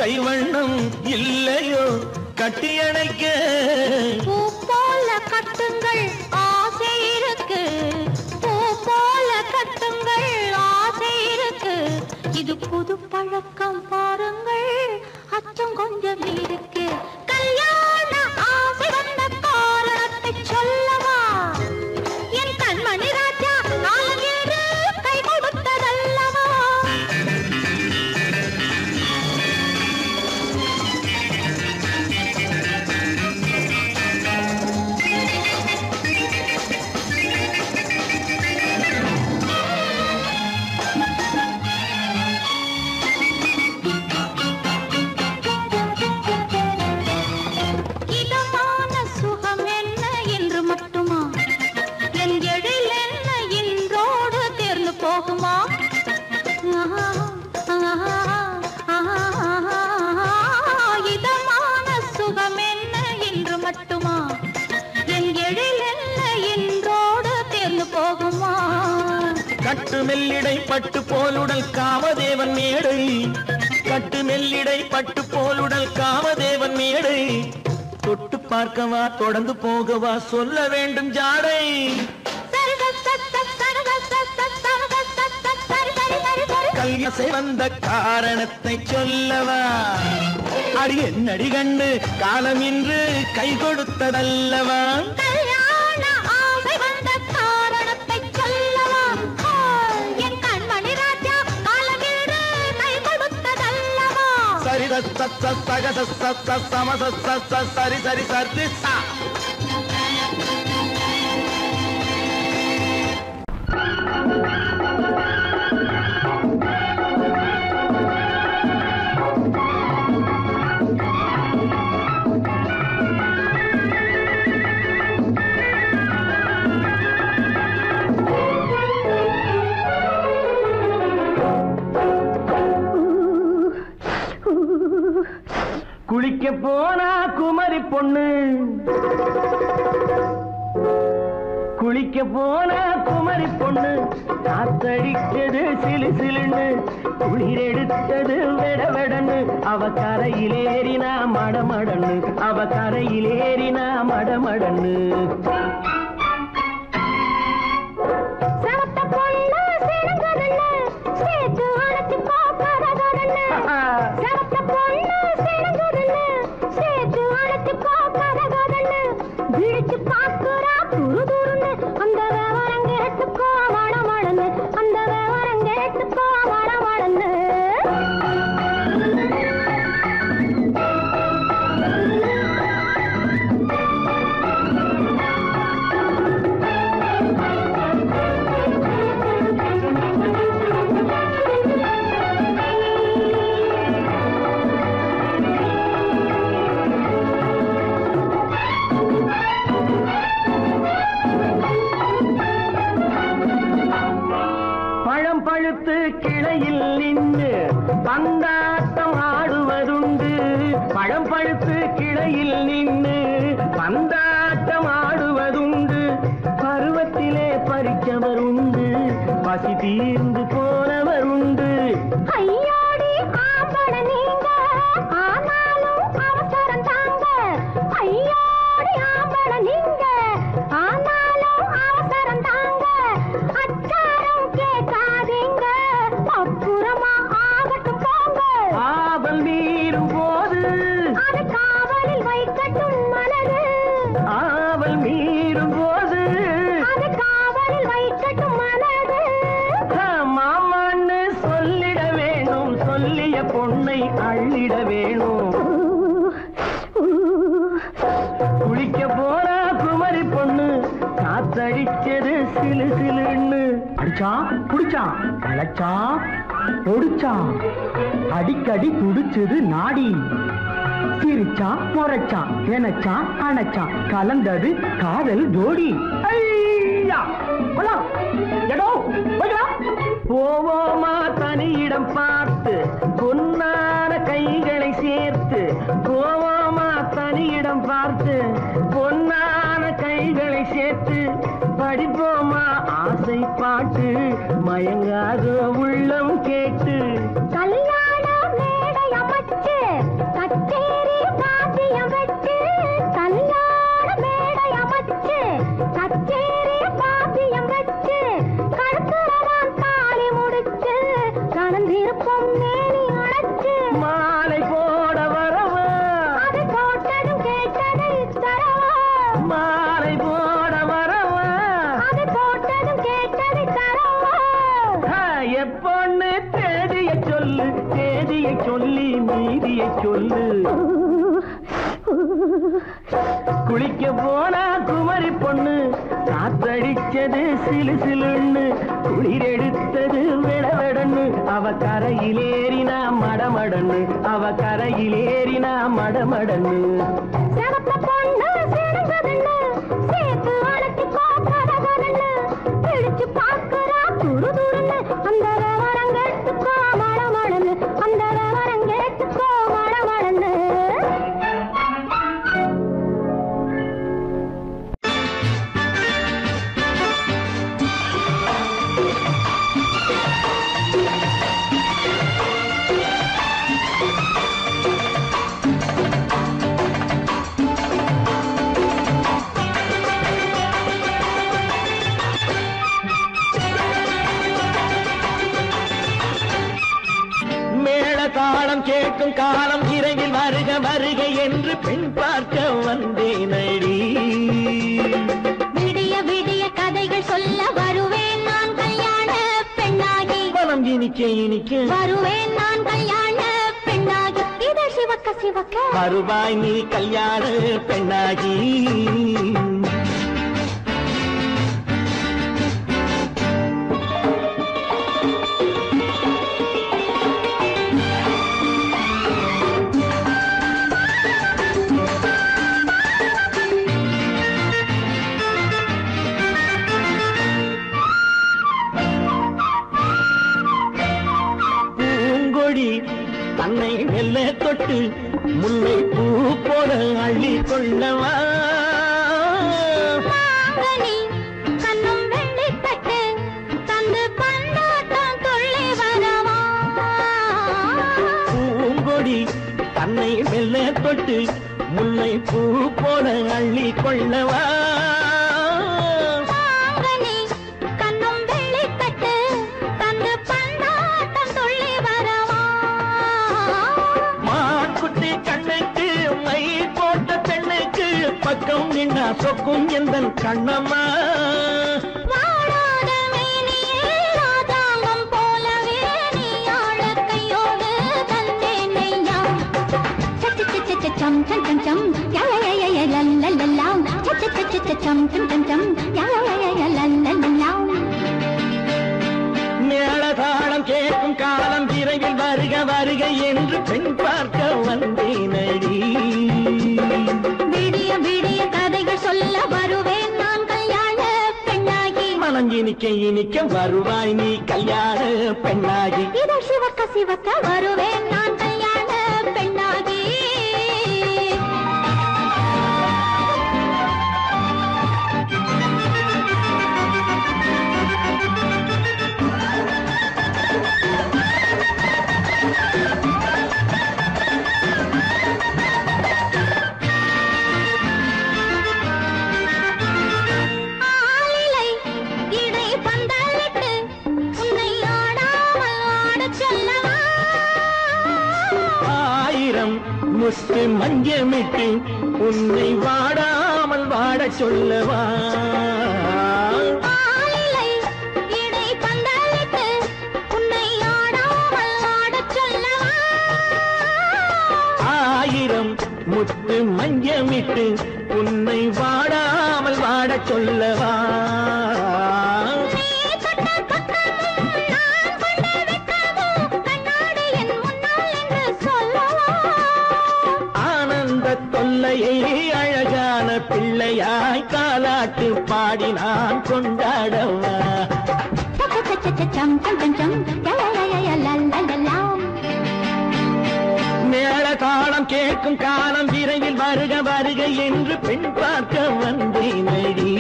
கைவண்ணம் இல்லையோ கட்டி அணைக்க பூ போல கட்டுங்கள் ஆசை இருக்கு பூ போல கட்டுங்கள் ஆசை இருக்கு இது புது பழக்கம் பாருங்கள் அச்சம் கொஞ்சம் இருக்கு கல்யாண ஆசை வந்த காரணத்தை சொல்லவா என் கண்மணி ராஜா நாளேறு கை கொடுத்ததல்லவா கட்டு மெல்லிடை பட்டு போலுடல் காமதேவன் மேடை கட்டு மெல்லிடை பட்டு போலுடல் காமதேவன் மேடை தொட்டு பார்க்கவா தொடர்ந்து போகவா சொல்ல வேண்டும் ஜாடை கல்யாணம் வந்த காரணத்தை சொல்லவா அடி என்னடி கண்டு காலம் இன்று கை கொடுத்ததல்லவா சரி சரி சரி குளிக்க போனா குமரி பொண்ணு குளிக்க போனா குமரி பொண்ணு காத்தடிச்சது சிலு சிலுன்னு குளிர் எடுத்தது வெட வெடன்னு அவ கரையிலேறினா மடமடன்னு அவ கரையிலேறினா மடமடன்னு கிளையில் நின்று பந்தாட்டம் ஆடுவதுண்டு பழம் பழுத்து கிளையில் நின்று பந்தாட்டம் ஆடுவதுண்டு பருவத்திலே பறிச்சவர் உண்டு பசி தீர்ந்து போனவர் உண்டு ஐயோடி ஆம்பள நீங்க ஆனாலும் அவசரம் தாங்க ஐயோடி ஆம்பள நீங்க ஆனாலும் அவசரம் தாங்க அச்சாரம் கேட்காதீங்க அப்புறமா ஆகட்டும் போங்க ஆவல் சிலுன்னு அடிச்சான் புடிச்சான் அழைச்சான் ஒடிச்சான் அடிக்கடி துடிச்சது நாடி சிரிச்சான் முறைச்சான் நினைச்சான் அணைச்சான் கலந்தது காதல் ஜோடி போவோமா தனியிடம் பார்த்து பொன்னான கைகளை சேர்த்து போவோமா தனியிடம் பார்த்து பொன்னான கைகளை சேர்த்து படிப்போமா ஆசை பாட்டு மயங்காத உள்ளம் கேட்டு கல்யாண மேடை அமைச்சு கச்சேரி வாத்தியம் வச்சு கல்யாண மேடை அமைச்சு கச்சேரி வாத்தியம் வச்சு கழுத்துறவான் தாலி முடிச்சு கலந்திருப்போம் மேனி அடைச்சு மாலை போட வரவா அது போட்டதும் கேட்டதை தரவா மாலை போட வரவா அது போட்டதும் கேட்டதை தரவா எப்பொண்ணு தேதியை சொல்லு தேதியை சொல்லி மீதியை சொல்லு குளிக்க போனா குமரி பொண்ணு காத்தடிச்சது சிலு சிலுன்னு குளிர் எடுத்தது விடவெடன்னு அவ கரையிலேறினா மடமடன்னு அவ கரையிலேறினா மடமடன்னு சிவத்த பொண்ணு சிறந்ததுன்னு சேர்த்து அழைச்சி கோக்கரகன்னு பிடிச்சு பார்க்கறா துருதுருன்னு அந்த வரங்கெட்டுக்கோ மடமடன்னு அந்த வரங்கெட்டுக்கோ மடமடன்னு தாளம் கேட்கும் காலம் இரவில் வருக வருக என்று பெண் பார்க்க வந்தேனடி விடிய விடிய கதைகள் சொல்ல வருவேன் நான் கல்யாண பெண்ணாகி மனம் இனிக்க இனிக்க வருவேன் நான் கல்யாண பெண்ணாகி இதை சிவக்க சிவக்க வருவாய் நீ கல்யாண பெண்ணாகி தன்னை மெல்ல தொட்டு முல்லை பூ போல அள்ளி கொள்ளவா கண்ணும் வெள்ளி தட்டு தந்து பந்தாட்டம் துள்ளி வரவா பூங்கொடி தன்னை மெல்ல தொட்டு முல்லை பூ போல அள்ளி கொள்ளவா கண்ணும் வெள்ளி தட்டு தந்து பந்தாட்டம் துள்ளி வரவா மான்குட்டி கண்ணுக்கு மை போட்ட பெண்ணுக்கு பக்கம் நின்னா சொக்கும் எந்தன் கண்ணம்மா வாடாத மேனியே ராதாங்கம் போலவே நீ ஆள கையோடு தந்தேன் நெய்யா சம் சம் சம் சம் யா யா யா யா லல்லல்லா சம் சம் சம் சம் யா யா யா லல்லல்லா மேளதாளம் கேட்கும் காலம் விரைவில் வருக வருக என்று பெண் பார்க்க வந்தேனடி விடிய விடிய கதைகள் சொல்ல வருவேன் நான் கல்யாண பெண்ணாகி மனம் இனிக்க இனிக்க வருவாய் நீ கல்யாண பெண்ணாகி இதை சிவக்க சிவக்க வருவேன் நான் கல்யாண பெண்ணாகி ஆலிலை இடை பந்தலிட்டு உன்னை ஆடாமல் ஆடச் சொல்லவா ஆயிரம் முத்து மஞ்சமிட்டு உன்னை வாடாமல் வாடச் சொல்லவா ஆலிலை இடை பந்தலிட்டு உன்னை ஆடாமல் ஆடச் சொல்லவா ஆயிரம் முத்து மஞ்சமிட்டு உன்னை வாடாமல் வாடச் சொல்லவா நீ பிள்ளையை அழகான பிள்ளையாய் காலாட்டு பாடி நான் கொண்டாடவா. மேள தாளம் கேட்கும் காலம் விரைவில் வருக வருக என்று பெண் பார்க்க வந்தேனடி.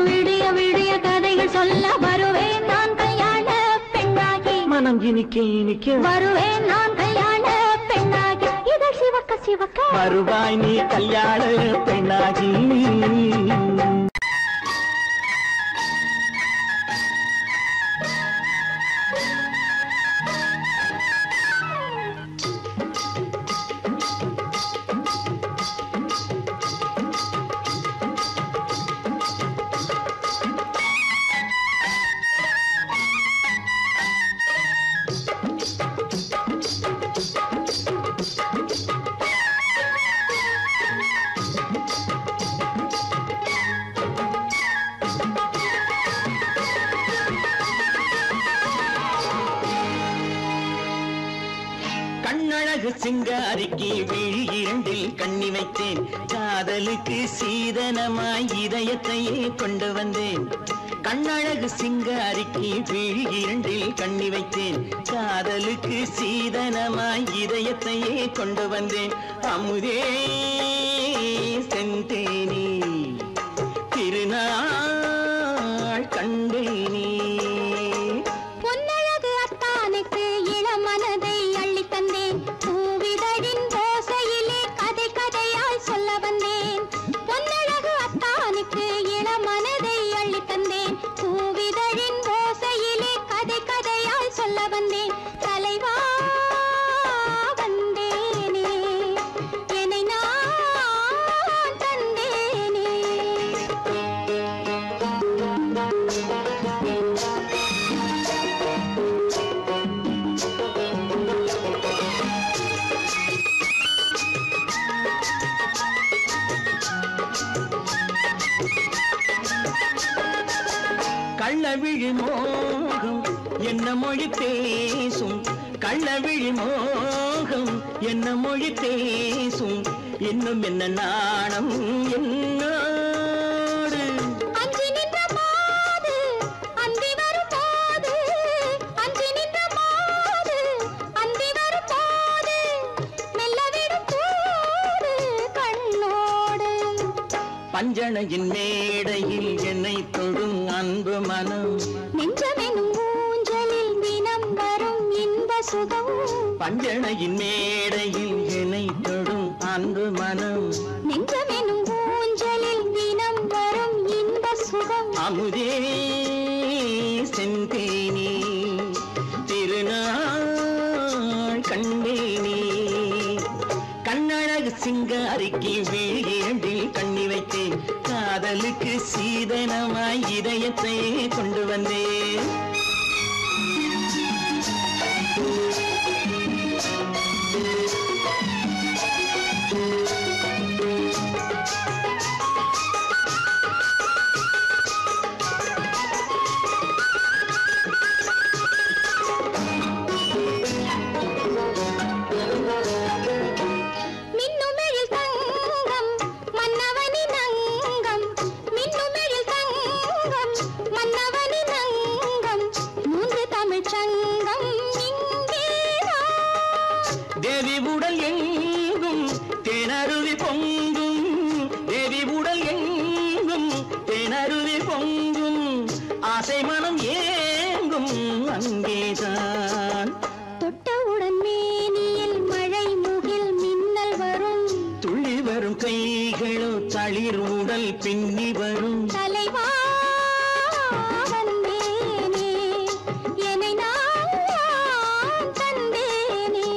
விடிய விடிய கதைகள் சொல்ல வருவேன் நான் கல்யாண பெண்ணாகி. மனம் இனிக்க இனிக்க வருவேன் நான் கல்யாண பெண்ணாகி. இதழ் சிவக்க சிவக்க வருவாய் நீ கல்யாண பெண்ணாகி. கண்ணழகு சிங்காரிக்கு விழி இரண்டில் கண்ணி வைத்தேன். காதலுக்கு சீதனமாய் இதயத்தையே கொண்டு வந்தேன். கண்ணழகு சிங்காரிக்கு விழி இரண்டில் கண்ணி வைத்தேன். காதலுக்கு சீதனமாய் இதயத்தையே கொண்டு வந்தேன். அமுதே செந்தேனே திருநாள் கண்டேனே. பொன்னழகு அத்தானுக்கு இளமனதை அள்ளி தந்தேன். பூவிதழின் ஓசையிலே கதை கதையாய் சொல்ல வந்தேன். பொன்னழகு அத்தானுக்கு இளமனதை அள்ளி தந்தேன். பூவிதழின் ஓசையிலே கதை கதையாய் சொல்ல வந்தேன். தலைவா வந்தேனே என்னை நான் தந்தேனே. கள்ளவிழி மோகம் என்ன மொழி பேசும். கள்ளவிழி மோகம் என்ன மொழி பேசும். இன்னும் என்ன நாணம் என்னோடு. அஞ்சி நின்ற மாது அந்தி வரும் போது. அஞ்சி நின்ற மாது அந்தி வரும் போது. மெல்ல விடும் போது கண்ணோடு. பஞ்சணையின் மேடையில் என்னை தொடும் அன்பு மனம். நெஞ்சமெனும் ஊஞ்சலில் தினம் வரும் இன்ப சுகம். பஞ்சணையின் மேடையில் என்னை தொடும் அன்பு மனம். நெஞ்சமெனும் ஊஞ்சலில் தினம் வரும் இன்ப சுகம். அமுதே செந்தேனே திருநாள் கண்டேனே. கண்ணழகு சிங்காரிக்கு விழி இரண்டில் கண்ணி வைத்தேன். காதலுக்கு சீதனமாய் இதயத்தை கொண்டு வந்தேன். மின்னுமெழில் தங்கம் மன்னவனின் அங்கம். மின்னுமெழில் தங்கம் மன்னவனின் அங்கம். மூன்று தமிழ்ச் சங்கம் இங்கேதான். தேவி உடல் எங்கும் தேனருவி பொங்கும். தேவி உடல் எங்கும் தேனருவி பொங்கும். ஆசை மனம் ஏங்கும் அங்கேதான். தொட்டவுடன் மேனியில் மழை முகில் மின்னல் வரும். துள்ளி வரும் கைகளோ தளிர் உடல் பின்னி வரும். தலைவா வந்தேனே என்னை நான் தந்தேனே.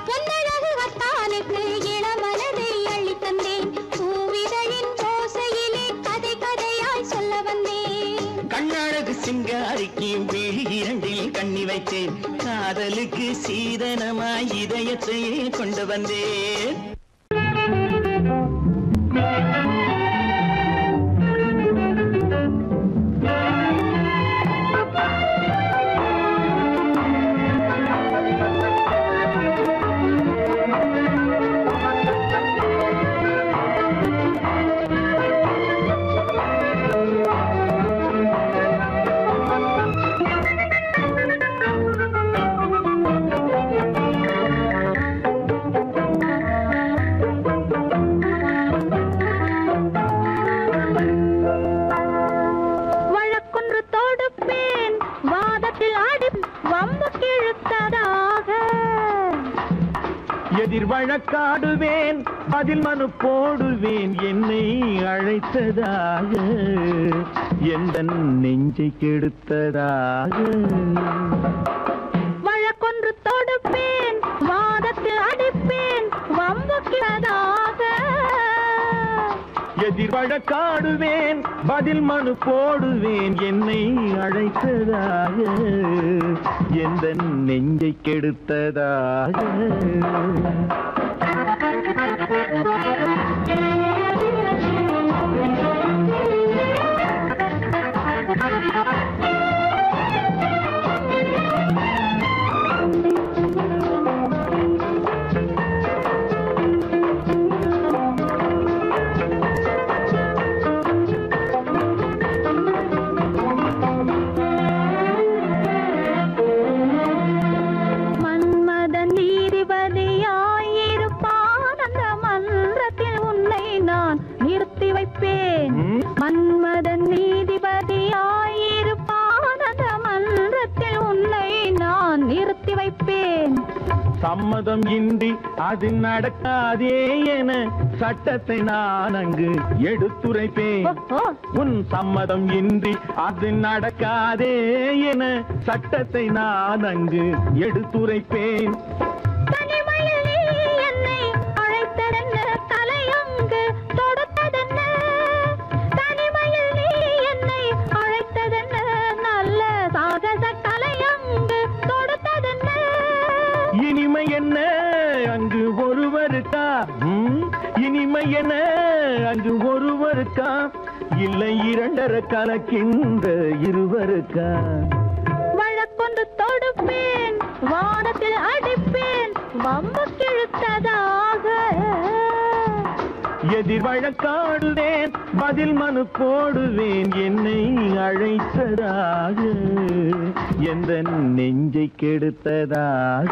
பொன்னழகு அத்தானுக்கு இளமனதை அள்ளி தந்தேன். பூவிதழின் ஓசையிலே கதை கதையாய் சொல்ல வந்தேன். கண்ணழகு சிங்காரிக்கு விழி இரண்டில் கண்ணி வைத்தேன். காதலுக்கு சீதனமாய் இதயத்தையே கொண்டு வந்தேன். எதிர் வழக்காடுவேன் பதில் மனு போடுவேன் என்னை அழைத்ததாக எந்த நெஞ்சை கெடுத்ததாக வழக்கொன்று தொடுப்பேன் வாதத்தில் அடிப்பேன் வம்புக்கிறதாக எதிர் வழக்காடுவேன் பதில் மனு போடுவேன் என்னை அழைத்ததாக எந்த நெஞ்சை கெடுத்ததாக மன்மதன் நீதிபதியாயிருப்பான் அந்த மன்றத்தில் உன்னை நான் நிறுத்தி வைப்பேன். சம்மதம் இன்றி அது நடக்காதே என சட்டத்தை நான் அங்கு எடுத்துரைப்பேன். உன் சம்மதம் இன்றி அது நடக்காதே என சட்டத்தை நான் அங்கு எடுத்துரைப்பேன். இனிமை என்ன அங்கு ஒருவருக்கா, இனிமை என்ன அங்கு ஒருவருக்கா, இல்லை இரண்டரை கலக்கின்ற இருவருக்கா. வழக்கொண்டு தொடுப்பேன் வானத்தில் அடிப்பேன் வம்பு கிழுத்ததாக. எதிர் வழக்காடுவேன் பதில் மனு போடுவேன் என்னை அழைத்ததாக எந்த நெஞ்சை கெடுத்ததாக.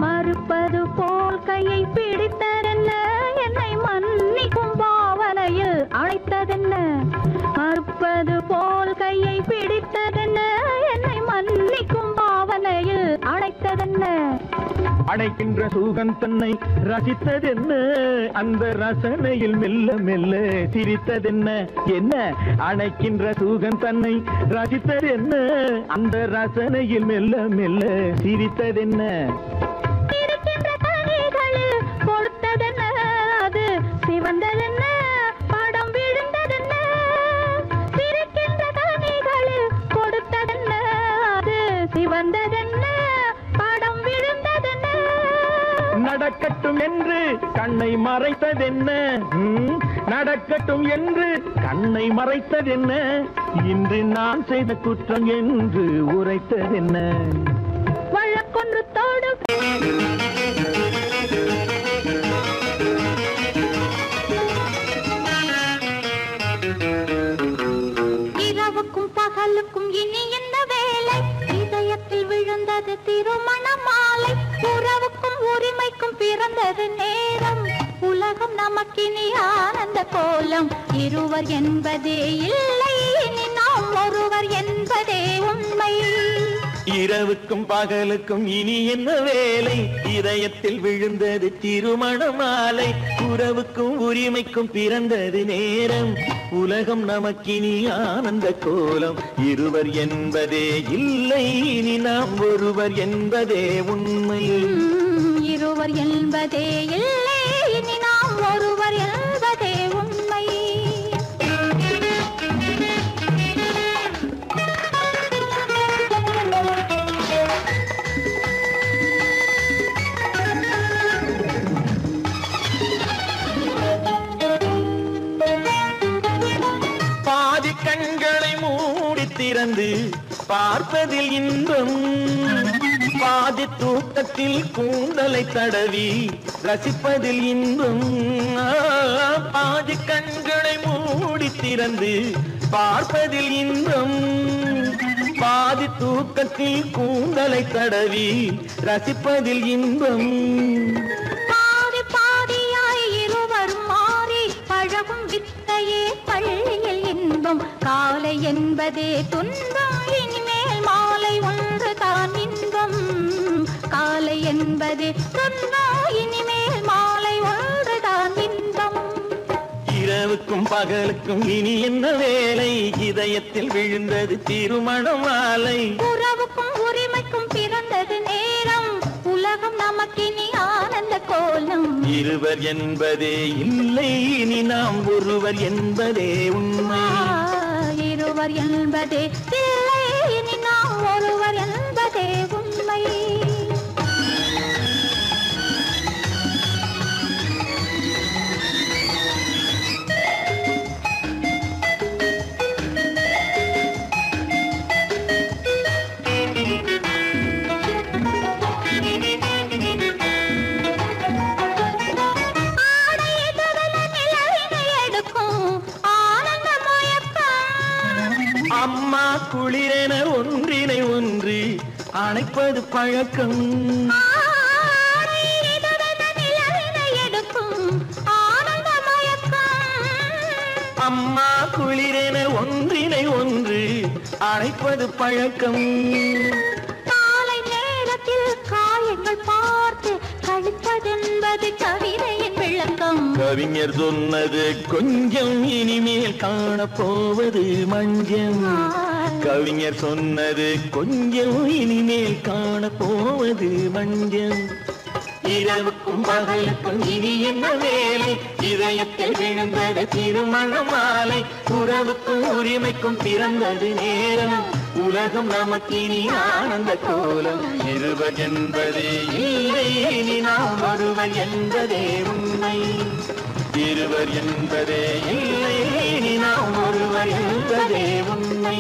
மறுப்பது போல் கையை பிடித்ததென்ன, என்னை மன்னிக்கும் பாவனையில் அழைத்ததென்ன. அடைக்கின்ற சுகம் தன்னை ரசித்ததென்ன, அந்த ரசனையில் மெல்ல மெல்ல சிரித்ததென்ன. என்ன அடைக்கின்ற சுகம் தன்னை ரசித்ததென்ன, அந்த ரசனையில் மெல்ல மெல்ல சிரித்ததென்ன. கொடுத்ததென்ன அது சிவந்ததென்ன, படம் விழுந்ததென்ன. சிரிக்கின்ற கனிகளில் கொடுத்ததென்ன அது சிவந்ததென்ன, படம் விழுந்ததென்ன. நடக்கட்டும் என்று கண்ணை மறைத்ததென்ன, நடக்கட்டும் என்று கண்ணை மறைத்ததென்ன, இன்று நான் செய்த குற்றம் என்று உரைத்ததென்ன. வழக்கொன்று தோடு இரவுக்கும் பகலுக்கும் இனி என்ன வேலை, இதயத்தில் விழுந்தது திருமண மாலை. உறவுக்கும் உரிமைக்கும் பிறந்தது நேரம், உலகம் நமக்கினி ஆனந்த கோலம். இருவர் என்பதே இல்லை, இனி நாம் ஒருவர் என்பதே உண்மை. இரவுக்கும் பகலுக்கும் இனி என்ன வேலை, இதயத்தில் விழுந்தது திருமண மாலை. உறவுக்கும் உரிமைக்கும் பிறந்தது நேரம், உலகம் நமக்கினி ஆனந்த கோலம். இருவர் என்பதே இல்லை, இனி நாம் ஒருவர் என்பதே உண்மை. இருவர் என்பதே இல்லை, இனி நாம் ஒருவர் என்பதே உண்மை. பாதி கண்களை மூடி திறந்து பார்ப்பதில் இன்பம், பாதி தூக்கத்தில் கூந்தலை தடவி ரசிப்பதில் இன்பம், பாதி கண்களை மூடி திறந்து பார்ப்பதில் இன்பம். பாதி தூக்கத்தில் கூந்தலை தடவி ரசிப்பதில் இன்பம். பாதி பாதியாய் இருவரும் மாறி பழகும் வித்தையே பள்ளியில் இன்பம். காலை என்பதே துன்பம், இனிமேல் மாலை ஒன்று தான் இன்பம். காலை என்பதே துன்பம், இனிமேல் மாலை ஒன்று தான் இன்பம். இரவுக்கும் பகலுக்கும் இனி என்ன வேலை, இதயத்தில் விழுந்தது திருமண மாலை. உறவுக்கும் உரிமைக்கும் பிறந்தது நேரம், உலகம் நமக்கினி ஆனந்த கோலம். இருவர் என்பதே இல்லை, இனி நாம் ஒருவர் என்பதே உண்மை. இருவர் என்பதே இல்லை, இனி நாம் ஒருவர் என்பதே உண்மை. அம்மா குளிரென ஒன்றினை ஒன்று அணைப்பது பழக்கம். அம்மா குளிரென ஒன்றினை ஒன்று அணைப்பது பழக்கம். காலை நேரத்தில் காயங்கள் பார்த்து கழிப்பதென்பது கவிதையின் விளக்கம். கவிஞர் சொன்னது கொஞ்சம், இனிமேல் காணப்போவது மஞ்சம். கவிஞர் சொன்னது கொஞ்சம், இனிமேல் காணப்போவது மஞ்சம். இரவுக்கும் பகலுக்கும் இனி என்ன வேலை, இதயத்தில் விழுந்தது திருமண மாலை. உறவுக்கும் உரிமைக்கும் பிறந்தது நேரம், உலகம் நமக்கினி ஆனந்த கோலம். இருவர் என்பதே இல்லை, இனி நாம் ஒருவர் என்பதே உண்மை. இருவர் என்பதே இல்லை, இனி நாம் ஒருவர் என்பதே உண்மை.